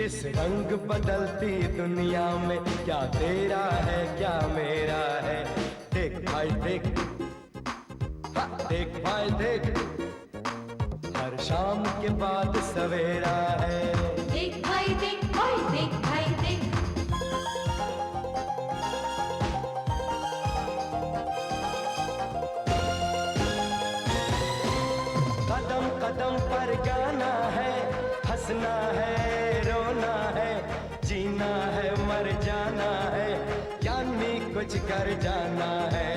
इस रंग बदलती दुनिया में क्या तेरा है क्या मेरा है। देख भाई देख, देख भाई देख, हर शाम के बाद सवेरा है। देख भाई देख, ओए देख भाई देख। कदम कदम पर गाना है, हंसना है, रोना है, जीना है, मर जाना है, यानी कुछ कर जाना है।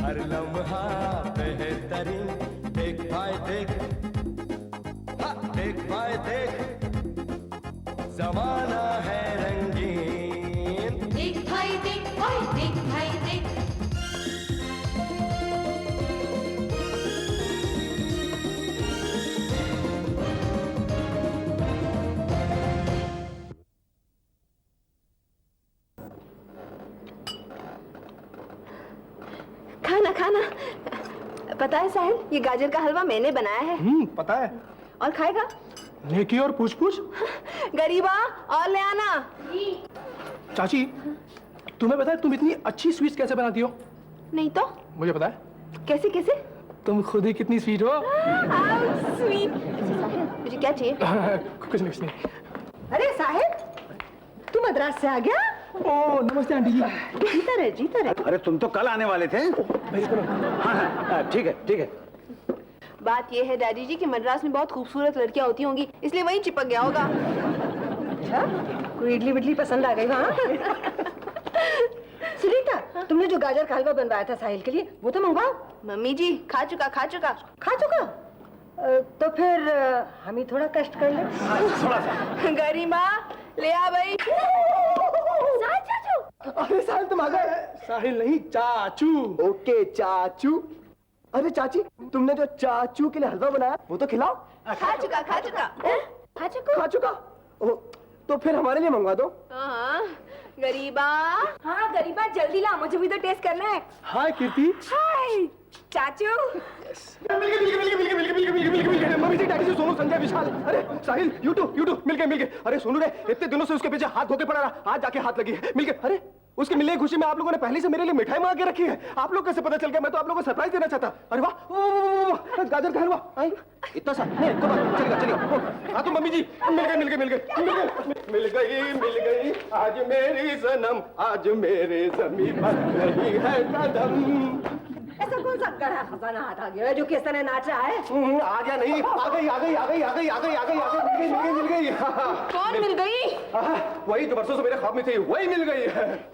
हर लम्हा बेहतरीन, देख भाई देख, देख भाई देख, जमाना है रंगीन। देख भाई देख, ओए देख भाई देख। खाना खाना। पता है साहिल, ये गाजर का हलवा मैंने बनाया है। पता है। और खाएगा? नेकी और पूछ पूछ। गरीबा और ले आना। चाची, तुम्हें पता है तुम इतनी अच्छी स्वीट्स कैसे बनाती हो? नहीं तो मुझे पता है। कैसे कैसे? तुम खुद ही कितनी स्वीट हो। स्वीट। मुझे क्या चाहिए? कुछ नहीं। अरे साहिल, तू मद्रास से आ गया? ओ नमस्ते आंटी जी। जीता रहे जीता रहे। अरे तुम तो कल आने वाले थे। हाँ, ठीक है। बात ये है डैडी जी कि मद्रास में बहुत खूबसूरत लड़कियां होती होंगी, इसलिए वहीं चिपक गया होगा। अच्छा, कोई इडली बिडली पसंद आ गई वहाँ? सुनीता, तुमने जो गाजर का हलवा बनवाया था साहिल के लिए, वो तो मंगवाओ। मम्मी जी खा चुका। तो फिर हम ही थोड़ा कष्ट कर ले। थोड़ा सा। गरिमा ले आ भाई। चाचू। अरे साहिल तुम आ गए। साहिल नहीं, चाचू। ओके चाचू। अरे चाची, तुमने जो चाचू के लिए हलवा बनाया वो तो खिलाओ। खा चुका। ओ, तो फिर हमारे लिए मंगवा दो। हाँ गरीबा जल्दी ला, मुझे भी तो टेस्ट करना है। हाय कीर्ति। हाय चाचू। मिल गए मम्मी जी, डैडी जी, सोनू, संजय, विशाल। अरे साहिल, यू टू मिल गए। अरे सोनू रे, इतने दिनों से उसके पीछे हाथ धोके पड़ा रहा, आज जाके हाथ लगी है। मिल गए। अरे उसके मिलने की खुशी में आप लोगों ने पहले से मेरे लिए मिठाई मंगा के रखी है। आप लोग कैसे पता चल गया? मैं तो आप लोगों को सरप्राइज देना चाहता। अरे वाह, गाजर का हलवा। इतना सा नहीं, चलेगा। हाँ तो मम्मी जी, मिल गई आज मेरी सनम, आज मेरे ज़मीं पर नहीं है कदम। ऐसा कौन सा गधा खजाना हाथ आ गया है जो किस तरह नाच रहा है? आ गया नहीं, आ गई। कौन मिल गई? वही जो बरसों से मेरे ख्वाब में थी, वही मिल गई है।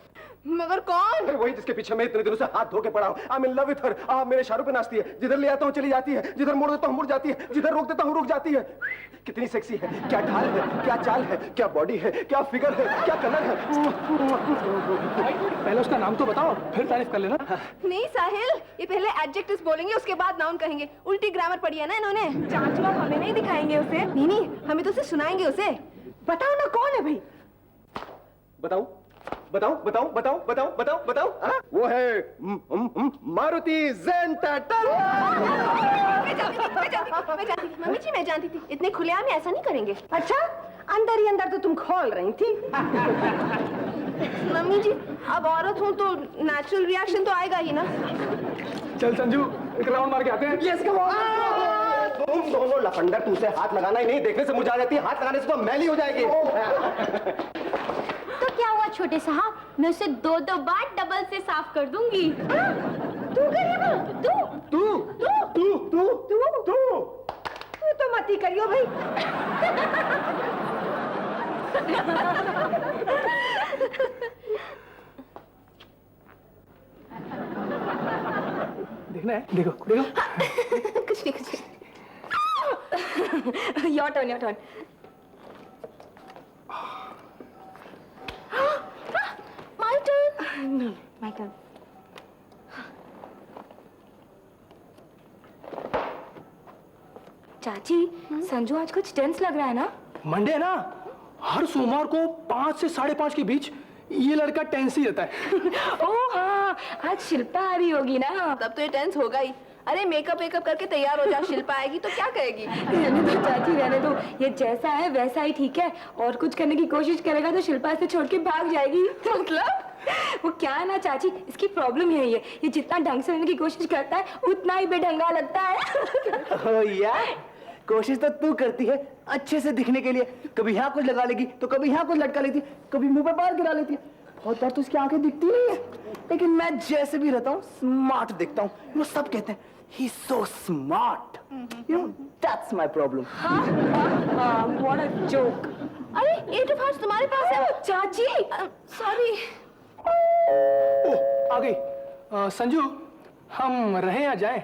मगर कौन? अरे वही जिसके पीछे मैं इतने दिनों से हाथ धो के पड़ा हूँ। I am in love with her. आप मेरे इशारों पे नाचती है, जिधर ले आता हूँ चली जाती है, जिधर मोड़ देता हूँ मुड़ जाती है, जिधर रोक देता हूँ रुक जाती है। कितनी सेक्सी है, क्या ढाल है, क्या चाल है, क्या बॉडी है, क्या फिगर है, क्या कलर है। पहले उसका नाम तो बताओ, फिर तारीफ कर लेना। नहीं साहिल, ये पहले एडजेक्टिव्स बोलेंगे, उसके बाद नाउन कहेंगे। उल्टी ग्रामर पढ़ी है ना इन्होंने। चाचू आप हमें नहीं दिखाएंगे उसे? नहीं, हमें तो उसे सुनाएंगे उसे। बताओ ना कौन है भाई? बताओ। वो है मारुति ज़ेन टर्टल। मम्मी जी मैं जानती थी, इतने खुलेआम में ऐसा नहीं करेंगे। अच्छा, अंदर ही अंदर तो तुम खोल रही थी। मम्मी जी, अब औरत हूँ तो नेचुरल रिएक्शन तो आएगा ही ना। चल संजू, एक राउंड मार के आते हैं। Yes, come on. तुम दोनों लफंडर, तुमसे हाथ लगाना ही नहीं, देखने से मुझे आ जाती है, हाथ लगाने से तो मैली हो जाएगी। तो क्या हुआ छोटे साहब, मैं उसे 2 बार डबल से साफ कर दूंगी। तू तो मत ही करियो भाई। देखना है, देखो। कुछ नहीं। Your turn. My turn. चाची, संजू आज कुछ टेंस लग रहा है ना? मंडे ना, हर सोमवार को 5 से 5:30 के बीच ये लड़का टेंस ही रहता है। ओह हाँ, आज शिल्पा आ रही होगी ना, तब तो ये टेंस होगा ही। अरे मेकअप वेकअप करके तैयार हो जा, शिल्पा आएगी तो क्या कहेगी? रहने दो चाची, रहने दो। ये जैसा है वैसा ही ठीक है। और कुछ करने की कोशिश करेगा तो शिल्पा से छोड़ के भाग जाएगी। मतलब वो क्या है ना चाची, इसकी प्रॉब्लम यही है, ये जितना ढंग से रहने की कोशिश करता है उतना ही बेढंगा लगता है। ओ यार, कोशिश तो तू करती है अच्छे से दिखने के लिए। कभी यहाँ कुछ लगा लेगी तो कभी यहाँ कुछ लटका लेती है, कभी मुंह पे बाल गिरा लेती है। बहुत बार तो उसकी आंखें दिखती नहीं है, लेकिन मैं जैसे भी रहता हूँ स्मार्ट दिखता हूँ। वो सब कहते हैं he is so smart, you know that's my problem. What a joke. अरे ये तो फास्ट तुम्हारे पास है। चाची सॉरी। आ गई। संजू, हम रहे या जाएं?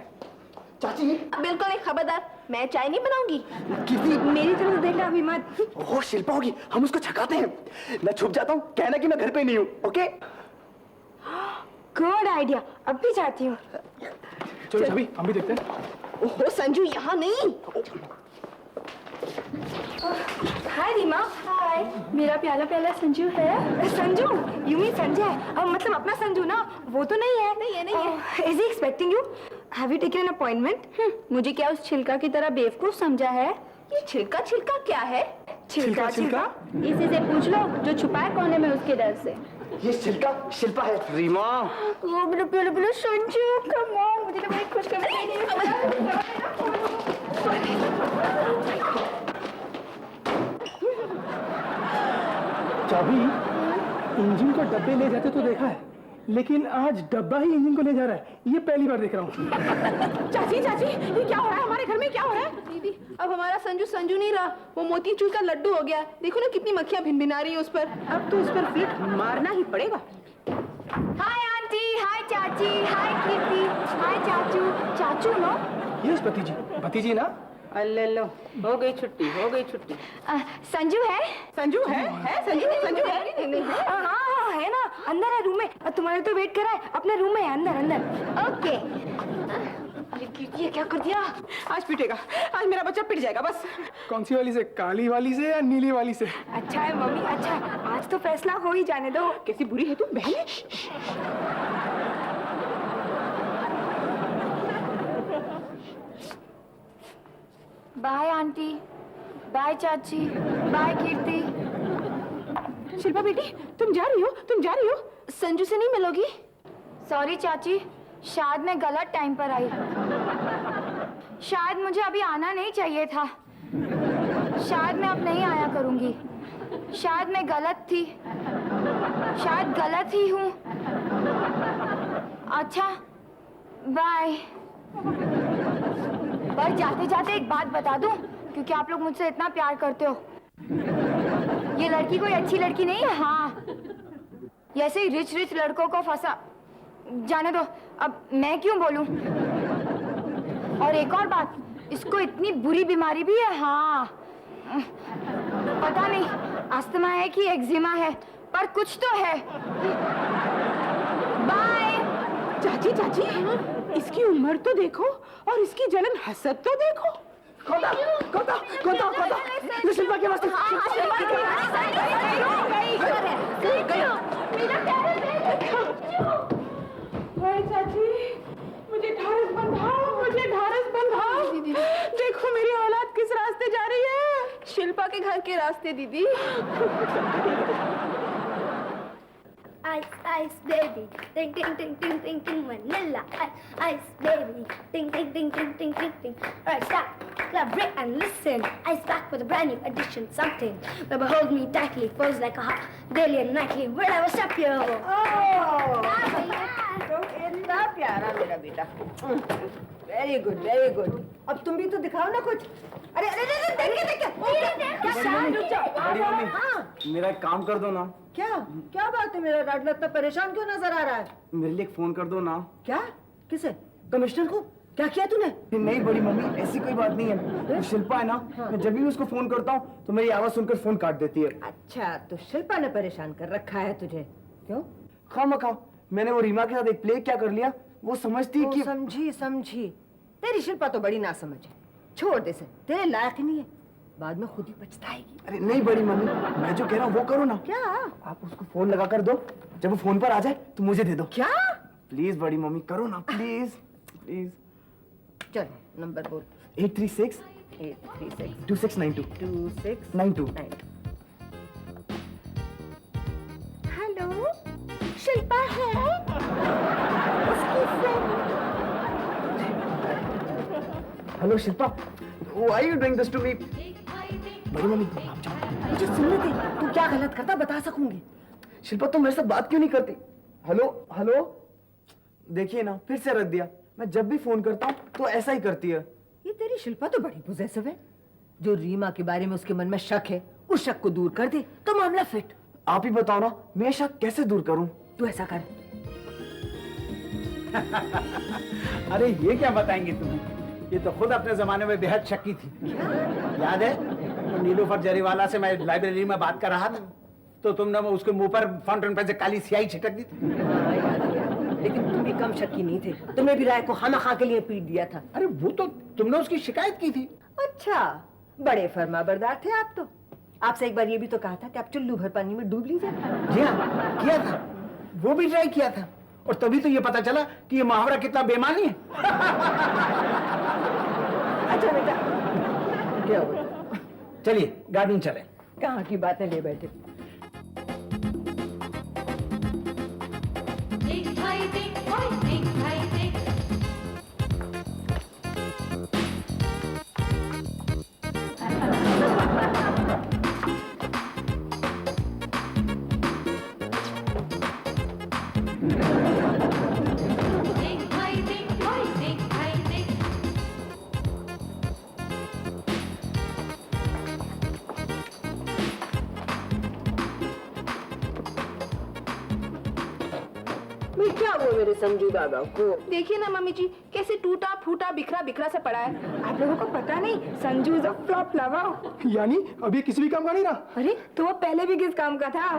चाची बिल्कुल नहीं, खबरदार, मैं चाय नहीं बनाऊंगी। किसी मेरी तरफ देखना अभी मत। ओह शिल्पा होगी, हम उसको छकाते हैं। मैं छुप जाता हूँ, कहना कि मैं घर पे नहीं हूँ। ओके गुड आइडिया, अब भी जाती हूँ। चलो अभी हम भी देखते हैं। ओहो संजू, यहाँ नहीं। हाय रीमा। हाय। मेरा प्याला प्याला संजू है। Sanju, you mean Sanjay? मतलब अपना संजू ना, वो तो नहीं है। नहीं है, नहीं है। Is he expecting you? Have you taken an appointment? मुझे क्या उस छिलका की तरह बेवकूफ समझा है? ये छिलका छिलका क्या है? छिलका छिलका? इसी से पूछ लो जो छुपा है कोने में उसके डर से। ये शिल्पा शिल्पा है। रीमा वो मेरा प्याला प्याला संजू, कम ऑन, मुझे तो बड़ी खुशखबरी है। चाबी इंजन को डब्बे ले जाते तो देखा है, लेकिन आज डब्बा ही इंजन को ले जा रहा है, ये पहली बार देख रहा हूँ। चाची चाची, ये क्या हो रहा है हमारे घर में? क्या हो रहा है? दीदी, अब हमारा संजू संजू नहीं रहा, वो मोतीचूर का लड्डू हो गया। देखो ना कितनी मक्खियां भिनभिना रही है उस पर। अब तो उस पर फ्लिक मारना ही पड़ेगा। हाय आंटी, हाय चाची, हाय कीर्ति, हाय चाचू। चाचू नो? यस भतीजी, भतीजी ना? लो हो गई छुट्टी, हो गई छुट्टी। संजू है? संजू है संजू संजू है। हाँ है ना, अंदर है रूम में। तुम्हारे तो वेट कर रहा है, अपने रूम में है, अंदर अंदर। ओके। अरे कीर्ति, ये क्या कर दिया? आज पिटेगा, आज मेरा बच्चा पिट जाएगा बस। कौन सी वाली से, काली वाली से या नीली वाली से? अच्छा है मम्मी, अच्छा है, आज तो फैसला हो ही जाने दो। कैसी बुरी है तुम बहन। बाय आंटी, बाय चाची, बाय कीर्ति। शिल्पा बेटी, तुम जा रही हो? तुम जा रही हो? संजू से नहीं मिलोगी? सॉरी चाची, शायद मैं गलत टाइम पर आई। शायद मुझे अभी आना नहीं चाहिए था। शायद मैं अब नहीं आया करूंगी। शायद मैं गलत थी। शायद गलत ही हूँ। अच्छा, बाय। पर जाते जाते एक बात बता दूं, क्योंकि आप लोग मुझसे इतना प्यार करते हो। ये लड़की कोई अच्छी लड़की नहीं है। हाँ, ऐसे ही रिच लड़कों को फंसा। जाने दो, अब मैं क्यों बोलूं। और एक और बात, इसको इतनी बुरी बीमारी भी है। हाँ, पता नहीं अस्थमा है कि एक्जिमा है, पर कुछ तो है। बाय। चाची चाची, इसकी उम्र तो देखो और इसकी जलन हसद तो देखो। खोता खोता खोता खोता, ये शिल्पा के वास्ते। चाची, मुझे ढारस बंधाओ, मुझे ढारस बंधाओ। देखो मेरी औलाद किस रास्ते जा रही है। शिल्पा के घर के रास्ते दीदी। Ice, ice, baby, ding, ding, ding, ding, ding, ding, vanilla. Ice, ice, baby, ding, ding, ding, ding, ding, ding, ding. Alright, stop, club, break, and listen. Ice back with a brand new edition, something. Baby, hold me tightly, froze like a hot, daily and nightly. Wherever step you. तो इतना प्यारा मेरा बेटा। Very good, very good. अब तुम भी तो दिखाओ ना कुछ। अरे अरे अरे, देखिए। मेरा एक काम कर दो ना। क्या क्या बात है? मेरा लाडला इतना परेशान क्यों नजर आ रहा है? मेरे लिए एक फोन कर दो ना। क्या? किसे? कमिश्नर को? क्या किया तूने? नहीं बड़ी मम्मी, ऐसी कोई बात नहीं है। शिल्पा है ना, मैं जब भी उसको फोन करता हूँ तो मेरी आवाज सुनकर फोन काट देती है। अच्छा, तो शिल्पा ने परेशान कर रखा है तुझे? क्यों? खामखा मैंने वो रीमा के साथ एक प्ले क्या कर लिया, वो समझती है कि समझी समझी। तेरी शिल्पा तो बड़ी नासमझ है। छोड़ दे से, तेरे लायक ही नहीं है। बाद में खुद ही पछताएगी। अरे नहीं बड़ी मम्मी, मैं जो कह रहा हूँ वो करो ना। क्या? आप उसको फोन लगा कर दो, जब वो फोन पर आ जाए तो मुझे दे दो। क्या? प्लीज बड़ी मम्मी करो ना, प्लीज प्लीज। चल नंबर बोल। 836 836 2692 2692। 92। हेलो शिल्पा है उसकी friend. Hello Shilpa, why are you doing this to me? बड़ी मम्मी आप जाओ। मुझे सुनने दे, तू क्या गलत करता बता सकूंगी। शिल्पा तुम मेरे साथ बात क्यों नहीं करती? हेलो हेलो, देखिए ना फिर से रख दिया। मैं जब भी फोन करता हूँ तो ऐसा ही करती है। ये तेरी शिल्पा तो बड़ी पॉसेसिव है। जो रीमा के बारे में उसके मन में शक है, उस शक को दूर कर दे तो मामला फिट। आप ही बताओ ना, मैं शक कैसे दूर करूं? तू ऐसा कर। अरे ये क्या बताएंगे तुम्हें, ये तो खुद अपने जमाने में बेहद शक्की थी। याद है तो नीलूफर जरीवाला से मैं लाइब्रेरी में बात कर रहा था तो तुमने उसके मुंह पर फाउंटेन पेन से काली स्याही छिटक दी थी। लेकिन तुम भी कम शक्की नहीं थे, तुमने भी राय को खामखा के लिए पीट दिया था। अरे वो तो तुमने उसकी शिकायत की थी। अच्छा, बड़े फरमाबरदार थे आप तो। आपसे एक बार ये भी तो कहा था कि आप चुल्लू भर पानी में डूब लीजिए। जी हाँ किया था, वो भी ट्राई किया था और तभी तो ये पता चला कि ये मुहावरा कितना बेमानी है। अच्छा बेटा, क्या हुआ? चलिए गार्डन चले। कहाँ की बातें ले बैठे। क्या हुआ मेरे संजू दादा को? देखिए ना मम्मी जी कैसे टूटा फूटा बिखरा बिखरा सा पड़ा है। आप लोगों को पता नहीं Sanju is a flop lover. यानी अभी किसी भी काम का नहीं रहा? अरे तो वो पहले भी किस काम का था?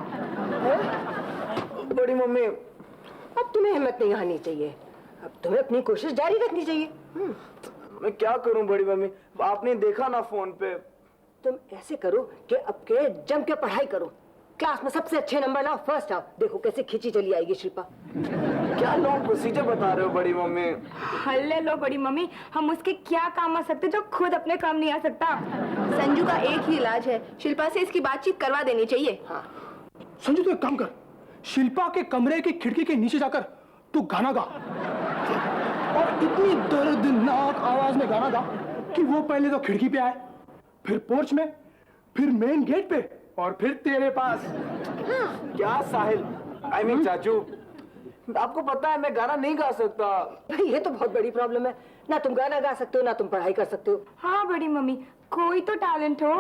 बड़ी मम्मी, अब तुम्हें हिम्मत नहीं हारनी चाहिए, अब तुम्हें अपनी कोशिश जारी रखनी चाहिए। मैं क्या करूं बड़ी मम्मी, आपने देखा ना फोन पे। तुम ऐसे करो कि अब के जम के पढ़ाई करो, क्लास में सबसे अच्छे नंबर लाओ, फर्स्ट आओ। देखो कैसे खींची चली आएगी शिल्पा। क्या लॉन्ग प्रोसीजर बता रहे हो बड़ी मम्मी? हल्ले लो बड़ी मम्मी, हम उसके क्या काम आ सकते जो खुद अपने काम नहीं आ सकता। संजू का एक ही इलाज है, शिल्पा से इसकी बातचीत करवा देनी चाहिए। हाँ। संजू तो एक काम कर, शिल्पा के कमरे की खिड़की के नीचे जाकर तू गाना गा और इतनी दर्दनाक आवाज में गाना गा कि वो पहले तो खिड़की पे आए, फिर पोर्च में, फिर मेन गेट पे और फिर तेरे पास। क्या साहिल, I mean चाचू, आपको पता है मैं गाना नहीं गा सकता। भाई ये तो बहुत बड़ी प्रॉब्लम है, ना तुम गाना गा सकते हो ना तुम पढ़ाई कर सकते हो। हाँ बड़ी मम्मी, कोई तो टैलेंट हो।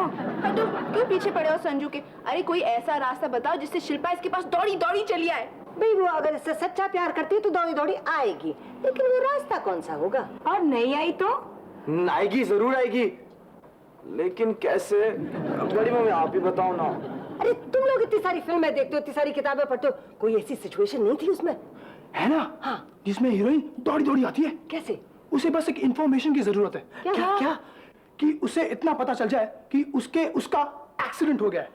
तो क्यों पीछे पड़े हो संजू के? अरे कोई ऐसा रास्ता बताओ जिससे शिल्पा इसके पास दौड़ी दौड़ी चली आए। भाई वो अगर इससे सच्चा प्यार करती है तो दौड़ी दौड़ी आएगी, लेकिन वो रास्ता कौन सा होगा? और नहीं आई तो? आएगी, जरूर आएगी, लेकिन कैसे? बड़ी मम्मी आप ही बताओ ना। अरे तुम लोग इतनी सारी फिल्में देखते हो, इतनी सारी किताबें पढ़ते हो, कोई ऐसी सिचुएशन नहीं थी उसमें? है ना? हाँ। जिसमें हीरोइन दौड़ी दौड़ी आती है। कैसे? उसे बस एक इंफॉर्मेशन की जरूरत है। क्या? कि उसे इतना पता चल जाए कि उसका एक्सीडेंट हो गया है।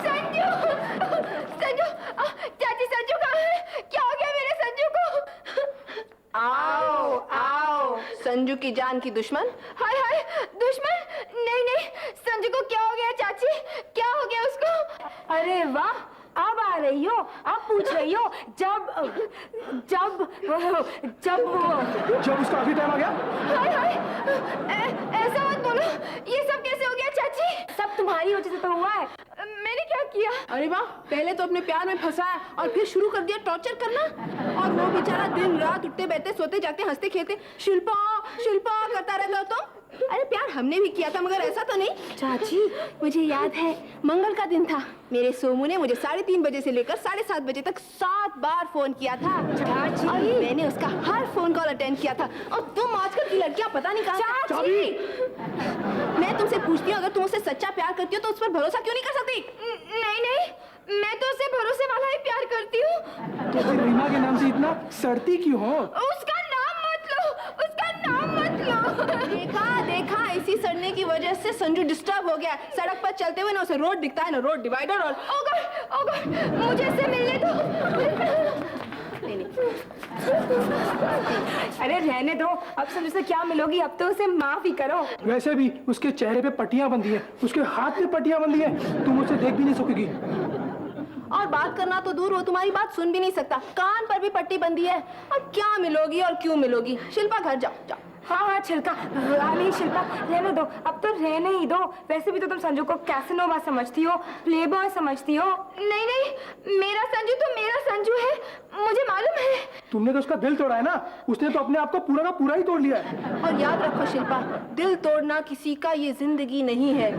संजू, चाची संजू कहाँ है? क्या हो गया मेरे संजू को? आओ आओ, संजू की जान की दुश्मन। हाय हाय, दुश्मन? नहीं, संजू को क्या हो गया चाची? क्या हो गया उसको? अरे वाह, अब आ रही हो, अब पूछ रही हो जब उसका आखिरी टाइम आ गया। हाय, ऐसा मत बोलो, ये सब कैसे हो गया चाची? सब तुम्हारी वजह से तो हुआ है, मैंने क्या किया? अरे वाह, पहले तो अपने प्यार में फंसाया और फिर शुरू कर दिया टॉर्चर करना। और वो बेचारा दिन रात उठते बैठते सोते जागते हंसते खेलते शिल्पा शिल्पा करता रहता हो। तो अरे प्यार हमने भी किया था, मगर ऐसा तो नहीं। चाची मुझे याद है, मंगल का दिन था, मेरे सोमू ने मुझे 3:30 बजे से लेकर 7:30 बजे तक 7 बार फोन किया था। चाची, और मैंने उसका हर फोन कॉल अटेंड किया था। और तुम आजकल की लड़कियां पता नहीं कहाँ। चाची मैं तुमसे पूछती हूँ, अगर तुम उससे सच्चा प्यार करती हो तो उस पर भरोसा क्यों नहीं कर सकती? नहीं, मैं तो उससे भरोसे वाला ही प्यार करती हूँ। तो फिर रीमा के नाम से इतना सड़ती क्यों हो? उसका नाम मत लो, उसका नाम मत लो। देखा इसी सड़ने की वजह से संजू डिस्टर्ब हो गया। सड़क पर चलते हुए ना उसे रोड दिखता है ना रोड डिवाइडर। और ओह गॉड, मुझे इससे मिलने दो। नहीं नहीं। अरे रहने दो, अब संजू से क्या मिलोगी, अब तो उसे माफ ही करो। वैसे भी उसके चेहरे पे पट्टियां बंधी है, उसके हाथ में पट्टियां बंधी है, तुम उसे देख भी नहीं सकोगी। और बात करना तो दूर, वो तुम्हारी बात सुन भी नहीं सकता। कान पर भी पट्टी बंधी है, और क्या मिलोगी और क्यों मिलोगी। शिल्पा घर जाओ जाओ। हाँ हाँ छिलका, नहीं शिल्पा रहने दो, अब तो रहने ही दो। वैसे भी तो तुम संजू को कैसनोवा समझती हो, प्लेबॉय समझती हो। नहीं नहीं, मेरा संजू तो मेरा संजू है, मुझे मालूम है। तुमने तो उसका दिल तोड़ा है ना, उसने तो अपने आप को पूरा का पूरा ही तोड़ लिया है। और याद रखो शिल्पा, दिल तोड़ना किसी का ये जिंदगी नहीं है।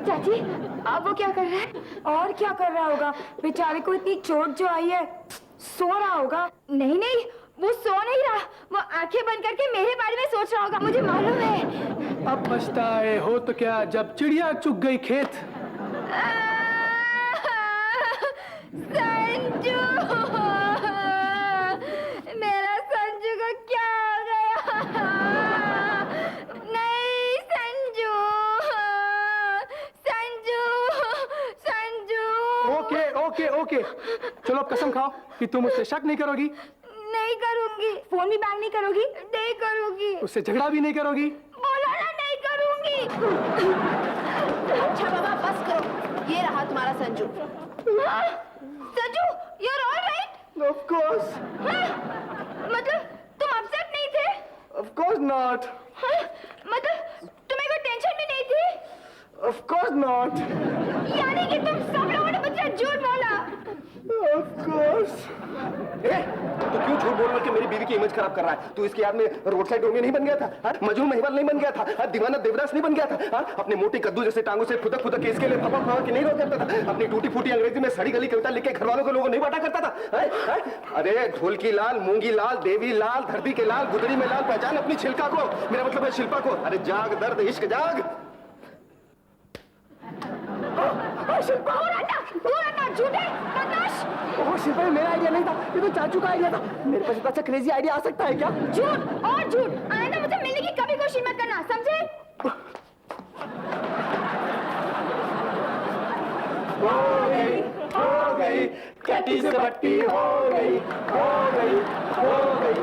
चाची, अब वो क्या कर रहा है? और क्या कर रहा होगा, बेचारे को इतनी चोट जो आई है, सो रहा होगा। नहीं नहीं, वो सो नहीं रहा, वो आंखें बंद करके मेरे बारे में सोच रहा होगा, मुझे मालूम है। अब पछताए हो तो क्या, जब चिड़िया चुग गई खेत। संजू, मेरा संजू को क्या हो गया? नहीं Sanju, Sanju, Sanju. Okay okay okay, चलो अब कसम खाओ कि तुम उससे शक नहीं करोगी। नहीं करूंगी। फोन भी बैंग नहीं करोगी? नहीं करूंगी। उससे झगड़ा भी नहीं करोगी? बोला ना, नहीं करूंगी। अच्छा बाबा बस करो, ये रहा तुम्हारा Sanju. Sanju, you're all right? Of course. मतलब तुम अपसेट नहीं थे? Of course not. मतलब तुम्हें कोई टेंशन भी नहीं थी? Of course not. यानी कि तुम सब लोगों ने मुझसे झूठ बोला? Of course. तो क्यों झूठ बोल के मेरी बीवी की इमेज खराब कर रहा है? तू इसकी याद में रोड साइड रोमियो नहीं बन गया था? मजनू महिवाल नहीं बन गया था? दीवाना देवदास नहीं बन गया था? अपने मोटी कद्दू जैसे टांगों से फुदक फुदक केस के लिए फपा फपा के नहीं रोक करता था? अपनी टूटी फूटी अंग्रेजी में सड़ी गली कविता लिख के घर वालों को लोगों नहीं बांटा करता था? अरे ढोल की लाल, मूंगी लाल, देवी लाल, धरती के लाल, गुदड़ी में लाल, पहचान अपनी छिलका को, मेरा मतलब है शिल्पा को। अरे जाग दर्द इश्क जाग। झूठे बदमाश। ओह शिल्पा, ये मेरा आइडिया नहीं था, ये तो चाचू का आइडिया था। मेरे पास इतना अच्छा क्रेजी आइडिया आ सकता है क्या? झूठ और झूठ, आइंदा मुझे मिलने की कभी कोशिश मत करना, समझे? हो गई कटी से पट्टी, हो गई हो गई हो गई।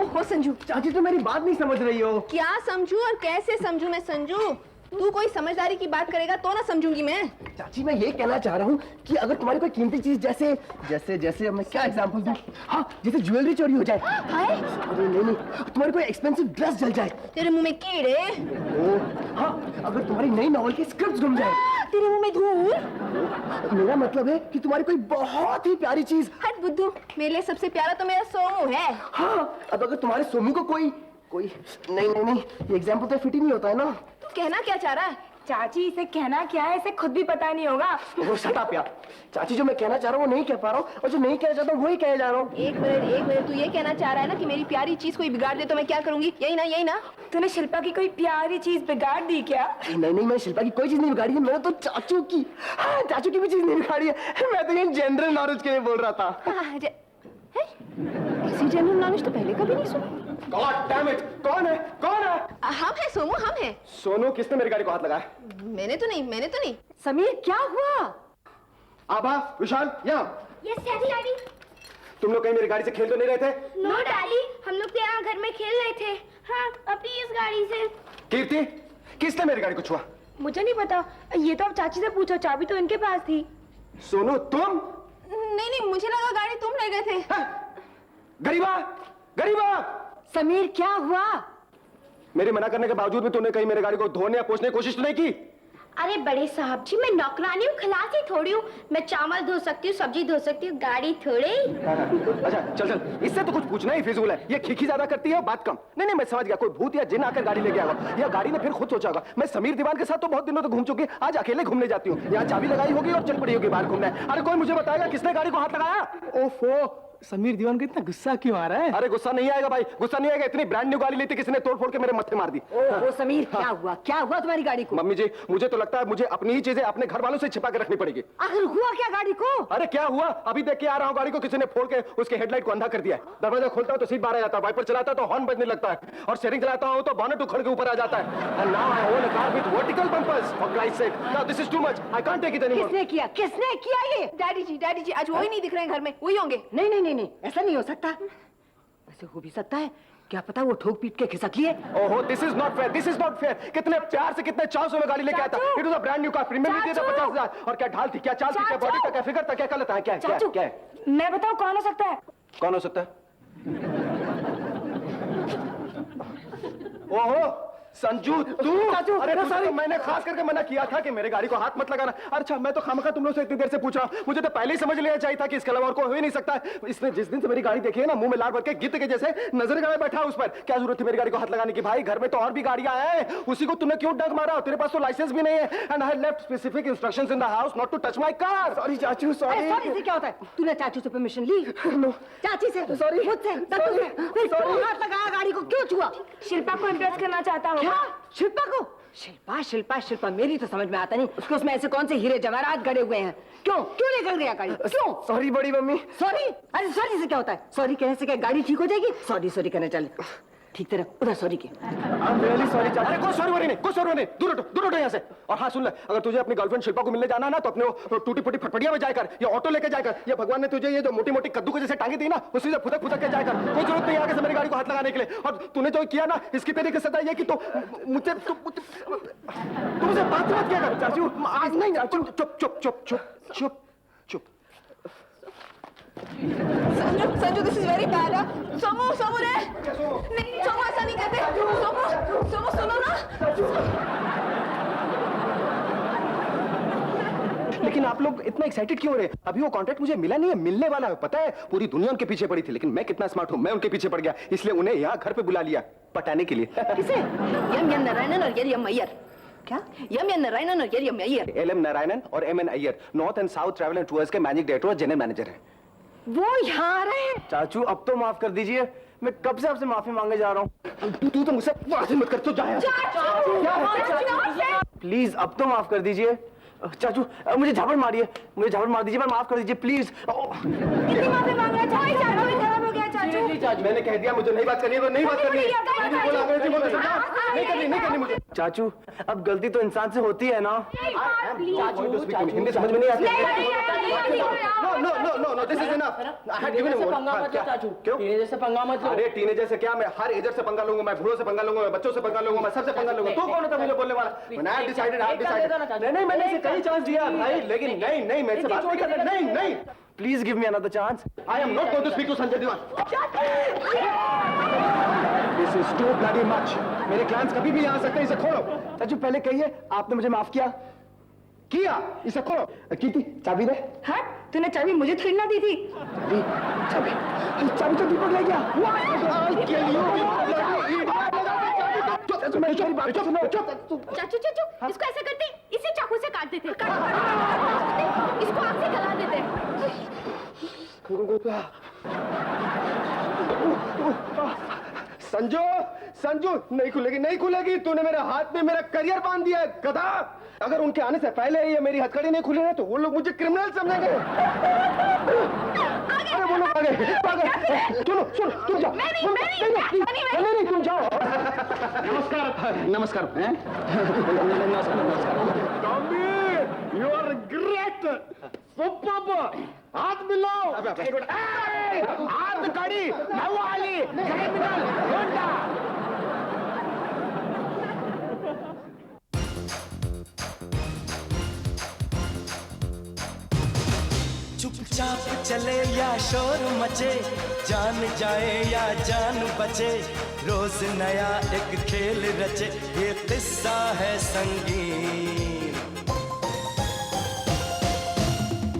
ओहो संजू, चाची तो मेरी बात नहीं समझ रही हो। क्या समझू और कैसे समझू मैं संजू? तू कोई समझदारी की बात करेगा तो ना समझूंगी मैं। चाची मैं ये कहना चाह रहा हूँ कि अगर तुम्हारी कोई कीमती चीज जैसे जैसे जैसे मैं क्या एग्जांपल दूं? हाँ, जैसे ज्वेलरी चोरी हो जाए। अरे नहीं नहीं, तुम्हारी कोई एक्सपेंसिव ड्रेस जल जाए। तेरे मुंह में कीड़े। हाँ, अगर तुम्हारी नई नॉवल की स्क्रिप्ट गुम जाए। तेरे मुंह में धूल। मेरा मतलब है कि तुम्हारी कोई बहुत ही प्यारी चीज। हट बुद्धू, मेरे लिए सबसे प्यारा तो मेरा सोमू है। हाँ, अब अगर तुम्हारे सोमू को कोई नहीं नहीं नहीं, ये एग्जाम्पल तो फिट ही नहीं होता है ना। तू कहना क्या चाह रहा है? चाची, इसे कहना क्या है, इसे खुद भी पता नहीं होगा। वो शट अप यार। चाची, जो मैं कहना चाह रहा हूँ वो नहीं कह पा रहा हूँ, और जो नहीं कहना चाहता हूँ वही कह जा रहा हूँ। एक मिनट, तू ये कहना चाह रहा है ना कि मेरी प्यारी चीज कोई बिगाड़ दे तो मैं क्या करूंगी? यही ना? तूने शिल्पा की कोई प्यारी चीज बिगाड़ दी क्या? नहीं, मैंने शिल्पा की कोई चीज नहीं बिगाड़ी है, मैंने तो चाचू की, हाँ, चाचू की भी चीज नहीं बिगाड़ी है। मैं तो ये जनरल नॉलेज के लिए बोल रहा था। ऐसी जनरल नॉलेज तो पहले कभी नहीं सुनी। God damn it! कौन है? हम है सोमू, हम है। सोनू, किसने मेरी गाड़ी को हाथ लगाया? मैंने तो नहीं। समीर, क्या हुआ? आभा, विशाल, यहाँ। Yes daddy. तुम लोग कहीं मेरी गाड़ी से खेल तो नहीं रहे थे? नो डैडी, हम लोग तो यहाँ घर में खेल रहे थे। हाँ, अपनी इस गाड़ी से। कीर्ति, किसने मेरी गाड़ी को छुआ? मुझे नहीं पता, ये तो अब चाची से पूछो, चाबी तो इनके पास थी। सोनू, तुम? नहीं, मुझे लगा गाड़ी तुम ले गए थे। गरीबा! समीर, क्या हुआ? मेरे मना करने के बावजूद भी तूने कहीं मेरे गाड़ी को धोने या पोंछने की कोशिश तो नहीं की? अरे बड़े साहब जी, मैं नौकरानी हूँ, खलासी थोड़ी हूँ। मैं चावल धो सकती हूँ, सब्जी धो सकती हूँ, गाड़ी थोड़ी। अच्छा चल, इससे तो कुछ पूछना ही फिजूल है। ये खिखी ज्यादा करती है, बात कम। नहीं, मैं समझ गया, कोई भूत या जिन आकर गाड़ी ले गया होगा, या गाड़ी ने फिर खुद सोचा होगा। मैं समीर दीवान के साथ तो बहुत दिनों तक घूम चुकी, आज अकेले घूमने जाती हूँ। यहाँ चाबी लगाई होगी और चल पड़ी होगी बाहर घूमने। अरे कोई मुझे बताएगा किसने गाड़ी को हाथ लगाया? ओफो, समीर दीवान को इतना गुस्सा क्यों आ रहा है? अरे गुस्सा नहीं आएगा भाई, गुस्सा नहीं आएगा। इतनी ब्रांड न्यू गाड़ी ली थी, किसी ने तोड़ फोड़ के मेरे मत्थे मार दी। ओ समीर, क्या हुआ तुम्हारी गाड़ी को? मम्मी जी, मुझे तो लगता है मुझे अपनी ही चीजें अपने घर वालों से छिपा के रखनी पड़ेगी। आखिर हुआ क्या गाड़ी को? अरे क्या हुआ, अभी देख के आ रहा हूँ, गाड़ी को किसी ने फोड़ के उसके हेडलाइट को अंधा कर दिया है। दरवाजा खोलता हूँ तो सीट बाहर आ जाता है, वाइपर चलाता तो हॉर्न बजने लगता है, और स्टीयरिंग चलाता हूँ तो बॉनेट उखड़ के ऊपर आ जाता है। And now I own a car with vertical bumpers. बस for Christ's sake. Now this is too much. I can't take it anymore. किसने किया ये? डैडी जी आज वो ही नहीं दिख रहे हैं घर में, वही होंगे। नहीं, ऐसा नहीं हो सकता। ऐसे हो भी सकता है, क्या पता वो ठोक पीट के खिसक लिए। ओहो, this is not fair. This is not fair. कितने प्यार से कितने चाव से मैं गाड़ी लेके आया था। It was a brand new car. Premium भी दिया था 50,000। और क्या ढाल थी, क्या चाल थी, क्या बॉडी का क्या फिगर था, क्या कलर था, क्या है? मैं बताऊं कौन हो सकता है? कौन हो सकता है? ओहो, संजू तू? अरे सॉरी, मैंने खास करके मना किया था कि मेरे गाड़ी को हाथ मत लगाना। अच्छा, मैं तो खामखा तुम लोग से इतनी देर से पूछ रहा हूँ। मुझे तो पहले ही समझ लेना चाहिए था कि इसके अलावा और कोई हो ही नहीं सकता। इसने जिस दिन से मेरी गाड़ी देखी है ना, मुंह में लार भर के गिद्ध के जैसे नजर गड़े बैठा उस पर। क्या जरूरत थी मेरी गाड़ी को हाथ लगाने की? भाई घर में तो और भी गाड़ियां हैं, उसी को तुमने क्यों डंक मारा? तेरे पास तो लाइसेंस भी नहीं है। And I left specific instructions in the house not to touch my car. Sorry चाचू, सॉरी। सॉरी से क्या होता है? तूने चाचू से परमिशन ली? चाची से? सॉरी, मुझसे? फिर क्यों हाथ लगाया गाड़ी को? क्यों छुआ? शिल्पा को इम्प्रेस करना चाहता हूँ। क्या? शिल्पा को? शिल्पा मेरी तो समझ में आता नहीं। उसको उसमें ऐसे कौन से हीरे जवाहरात गड़े हुए हैं? क्यों निकल गया गाड़ी? क्यों? सॉरी बड़ी मम्मी। सॉरी? अरे सॉरी से क्या होता है? सॉरी कहने से क्या गाड़ी ठीक हो जाएगी? सॉरी कहने चल ठीक तरह उधर सॉरी की। I'm really sorry चाचा। अरे कोई सॉरी नहीं, कोई सॉरी नहीं। दूर हटो यहाँ से। और हाँ सुन ले, अगर तुझे अपनी गर्लफ्रेंड शिल्पा को मिलने जाना है ना, तो अपने वो टूटी फूटी फटफटियां बजाया कर, या ऑटो लेके जाकर। ये भगवान ने तुझे ये जो मोटी मोटी कद्दू के जैसे टांगे दी ना, उसी से फुदक के जाया कर। कोई जरूरत नहीं आगे से मेरी गाड़ी को हाथ लगाने के लिए। और तूने जो किया ना, इसकी तेरी सजा ये कि तो मुझसे तुमसे बात मत किया कर चाचू। आज नहीं, चुप। Sanju this is very bad. सोमो रे, नहीं सोमो ऐसा नहीं कहते। सोमो सुनो ना। लेकिन आप लोग इतना एक्साइटेड क्यों हो रहे हैं? अभी वो कॉन्ट्रैक्ट मुझे मिला नहीं है, मिलने वाला है। पता है पूरी दुनिया उनके पीछे पड़ी थी, लेकिन मैं कितना स्मार्ट हूँ, मैं उनके पीछे पड़ गया। इसलिए उन्हें यहाँ घर पे बुला लिया पटाने के लिए। किसे? एम नारायणन और एम अय्यर। क्या? एम नारायणन और एम अय्यर। एल नारायणन और M Iyer North and South Travel and Tours के मैनेजिंग डायरेक्टर और जनरल मैनेजर हैं। वो यहाँ आ रहे हैं? चाचू अब तो माफ कर दीजिए, मैं कब से आपसे माफी मांगे जा रहा हूँ। तू तो मुझसे वादी मत कर, तो जा प्लीज अब तो माफ कर दीजिए। चाचू मुझे झापड़ मारिए, मुझे झापड़ मार दीजिए, पर माफ कर दीजिए प्लीज। कितनी माफी मांग रहा है? खराब हो गया चाचू। मैंने कह दिया मुझे नहीं बात करनी है, नहीं बात करनी नहीं करनी मुझे। चाचू अब गलती तो इंसान से होती है ना। हिंदी समझ में नहीं आती। No this is enough. I had given him. क्यों? जैसे पंगा मत लो। अरे टीनेजर से क्या, मैं हर एजर से पंगा लूंगा, मैं बूढ़ों से पंगा लूंगा, मैं बच्चों से पंगा लूंगा, मैं सबसे पंगा लूंगा। तू कौन है मुझे बोलने वाला? मैं आई डिसाइडेड। नहीं मैंने इसे कई चांस दिया भाई, लेकिन नहीं मेरे से बात नहीं करना। नहीं please give me another chance. I am not going to speak to Sanjay Diwan. This is too bloody much. मेरे क्लाइंट्स कभी भी आ सकते हैं, इसे खोलो। चाचू पहले कहिए, आपने मुझे माफ किया? इसे खोलो। की थी चाबी दे। हट, तूने चाबी मुझे थोड़ी ना दी थी। चाबी तो दीपक ले गया। चाचू इसको ऐसे करते, इसे चाकू से काट देते, इसको आग से जला देते। संजू नहीं खुलेगी। तूने मेरे हाथ में मेरा करियर बांध दिया है गधा। अगर उनके आने से पहले ये मेरी हथकड़ी नहीं खुली ना, तो वो लोग मुझे क्रिमिनल समझेंगे। अरे वो लोग आगे। सुनो तुम जाओ। नहीं तुम जाओ। नमस्कार। You are great. हाथ मिलाओ। हाथ कड़ी वाली चुपचाप चले या शोर मचे, जान जाए या जान बचे, रोज नया एक खेल रचे, ये किस्सा है संगीन।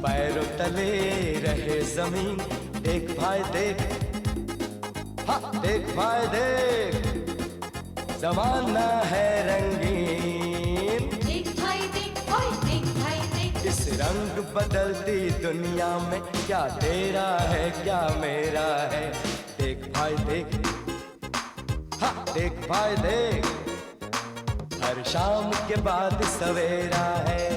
पैरों तले रहे जमीन, देख भाई देख, हाँ देख भाई देख, जमाना है रंगीन। देख भाई देख, ओए देख भाई देख, इस रंग बदलती दुनिया में क्या तेरा है क्या मेरा है। देख भाई देख, हाँ देख भाई देख, हर शाम के बाद सवेरा है।